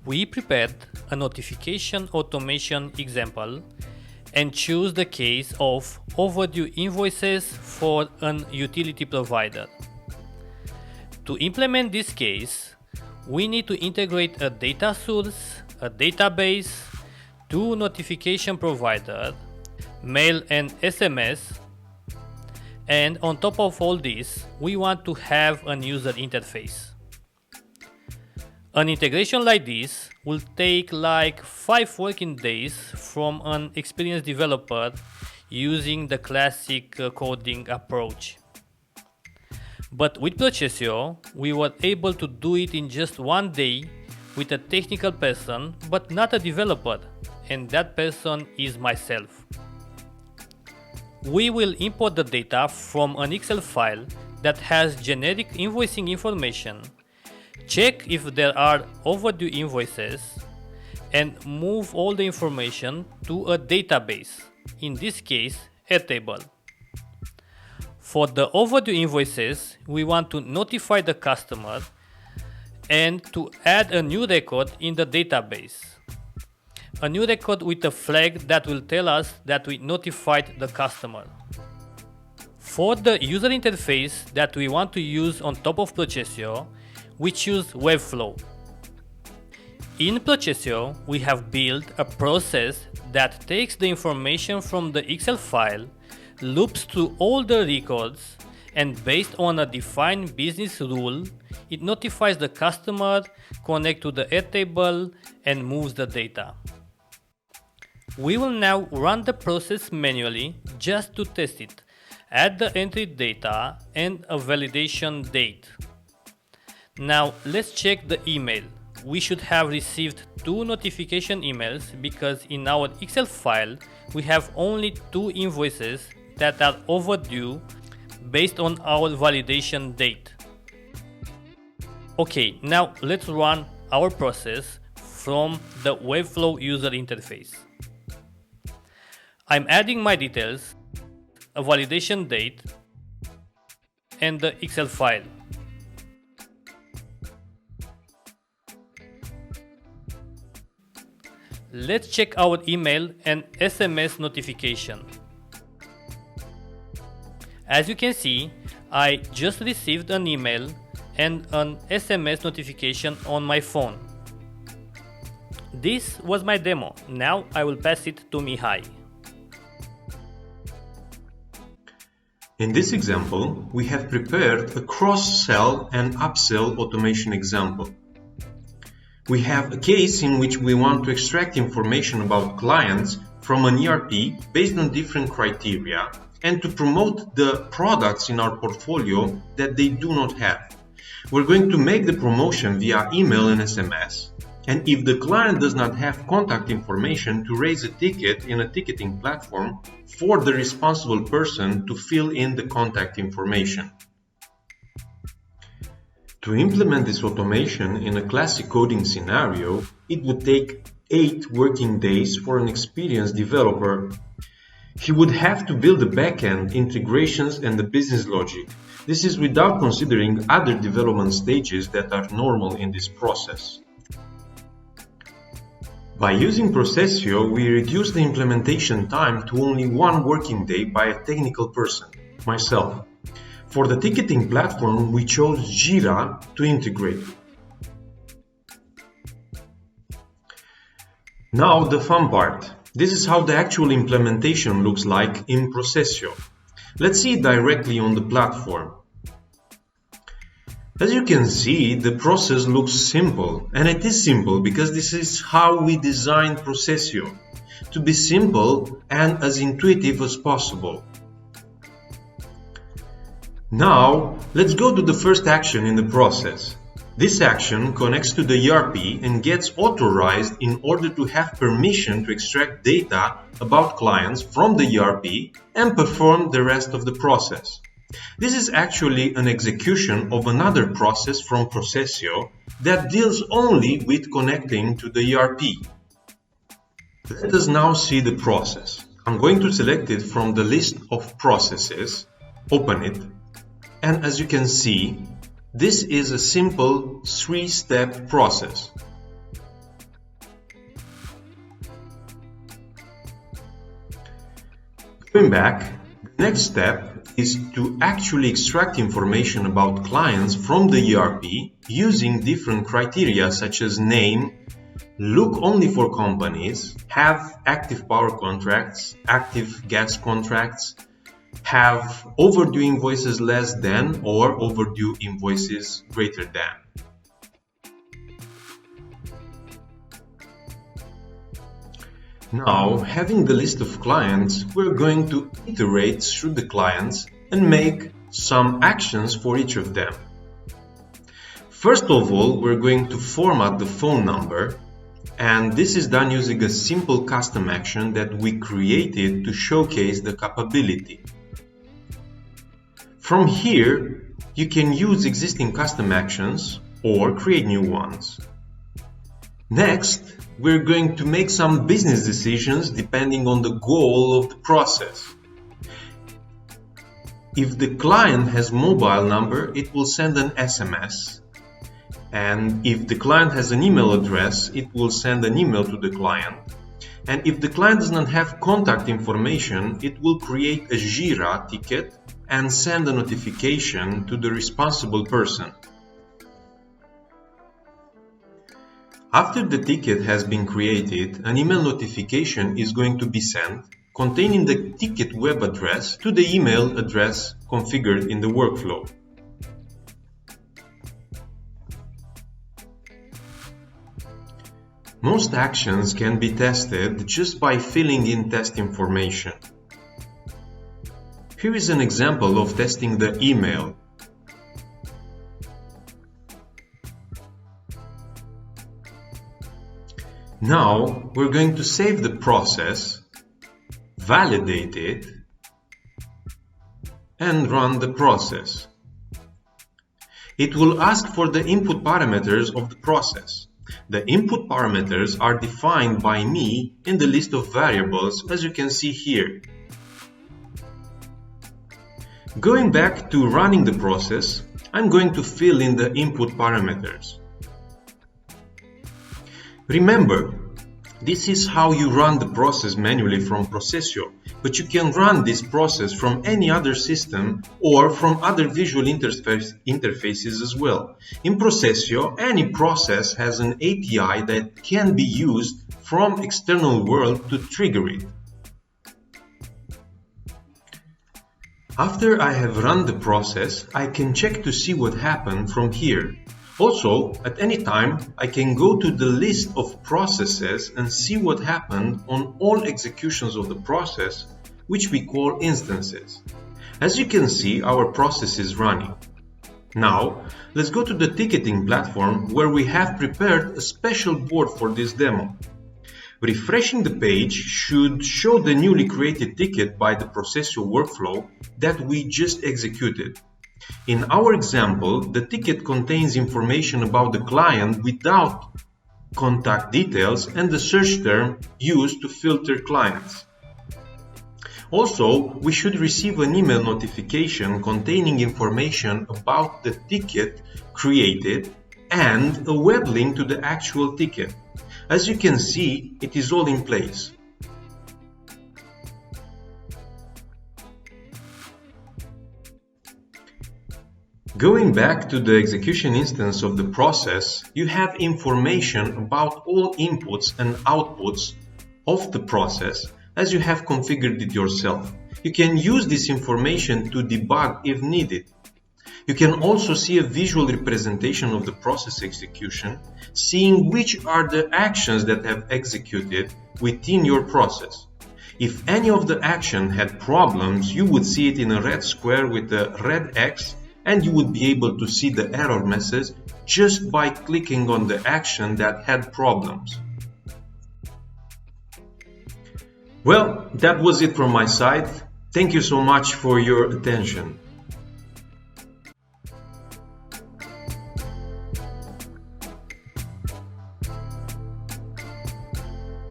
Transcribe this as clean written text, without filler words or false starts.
We prepared a notification automation example and choose the case of overdue invoices for an utility provider. To implement this case, we need to integrate a data source, a database, two notification providers, mail and SMS, and on top of all this, we want to have an user interface. An integration like this will take like 5 working days from an experienced developer using the classic coding approach. But with PROCESIO, we were able to do it in just 1 day with a technical person, but not a developer, and that person is myself. We will import the data from an Excel file that has generic invoicing information, check if there are overdue invoices, and move all the information to a database, in this case a table. For the overdue invoices, we want to notify the customer and to add a new record in the database. A new record with a flag that will tell us that we notified the customer. For the user interface that we want to use on top of PROCESIO, we choose Webflow. In PROCESIO, we have built a process that takes the information from the Excel file, loops through all the records, and based on a defined business rule, it notifies the customer, connects to the Airtable, and moves the data. We will now run the process manually just to test it, add the entry data and a validation date. Now let's check the email. We should have received 2 notification emails because in our Excel file we have only 2 invoices that are overdue based on our validation date. Okay, now let's run our process from the Webflow user interface. I'm adding my details, a validation date, and the Excel file. Let's check our email and SMS notification. As you can see, I just received an email and an SMS notification on my phone. This was my demo. Now I will pass it to Mihai. In this example, we have prepared a cross-sell and upsell automation example. We have a case in which we want to extract information about clients from an ERP based on different criteria and to promote the products in our portfolio that they do not have. We're going to make the promotion via email and SMS, and if the client does not have contact information, to raise a ticket in a ticketing platform for the responsible person to fill in the contact information. To implement this automation in a classic coding scenario, it would take 8 working days for an experienced developer. He would have to build the backend, integrations and the business logic. This is without considering other development stages that are normal in this process. By using PROCESIO, we reduce the implementation time to only 1 working day by a technical person, myself. For the ticketing platform, we chose Jira to integrate. Now the fun part. This is how the actual implementation looks like in PROCESIO. Let's see it directly on the platform. As you can see, the process looks simple, and it is simple because this is how we designed PROCESIO, to be simple and as intuitive as possible. Now, let's go to the first action in the process. This action connects to the ERP and gets authorized in order to have permission to extract data about clients from the ERP and perform the rest of the process. This is actually an execution of another process from PROCESIO that deals only with connecting to the ERP. Let us now see the process. I'm going to select it from the list of processes, open it, and as you can see, this is a simple 3-step process. Going back, the next step is to actually extract information about clients from the ERP using different criteria such as name, look only for companies, have active power contracts, active gas contracts, have overdue invoices less than or overdue invoices greater than. Now, having the list of clients, we're going to iterate through the clients and make some actions for each of them. First of all, we're going to format the phone number, and this is done using a simple custom action that we created to showcase the capability. From here, you can use existing custom actions or create new ones. Next, we're going to make some business decisions depending on the goal of the process. If the client has mobile number, it will send an SMS. And if the client has an email address, it will send an email to the client. And if the client does not have contact information, it will create a Jira ticket and send a notification to the responsible person. After the ticket has been created, an email notification is going to be sent containing the ticket web address to the email address configured in the workflow. Most actions can be tested just by filling in test information. Here is an example of testing the email. Now we're going to save the process, validate it, and run the process. It will ask for the input parameters of the process. The input parameters are defined by me in the list of variables, as you can see here. Going back to running the process, I'm going to fill in the input parameters. Remember, this is how you run the process manually from PROCESIO, but you can run this process from any other system or from other visual interfaces as well. In PROCESIO, any process has an API that can be used from external world to trigger it. After I have run the process, I can check to see what happened from here. Also, at any time, I can go to the list of processes and see what happened on all executions of the process, which we call instances. As you can see, our process is running. Now, let's go to the ticketing platform where we have prepared a special board for this demo. Refreshing the page should show the newly created ticket by the PROCESIO workflow that we just executed. In our example, the ticket contains information about the client without contact details and the search term used to filter clients. Also, we should receive an email notification containing information about the ticket created and a web link to the actual ticket. As you can see, it is all in place. Going back to the execution instance of the process, you have information about all inputs and outputs of the process as you have configured it yourself. You can use this information to debug if needed. You can also see a visual representation of the process execution, seeing which are the actions that have executed within your process. If any of the action had problems, you would see it in a red square with a red X, and you would be able to see the error message just by clicking on the action that had problems. Well, that was it from my side. Thank you so much for your attention.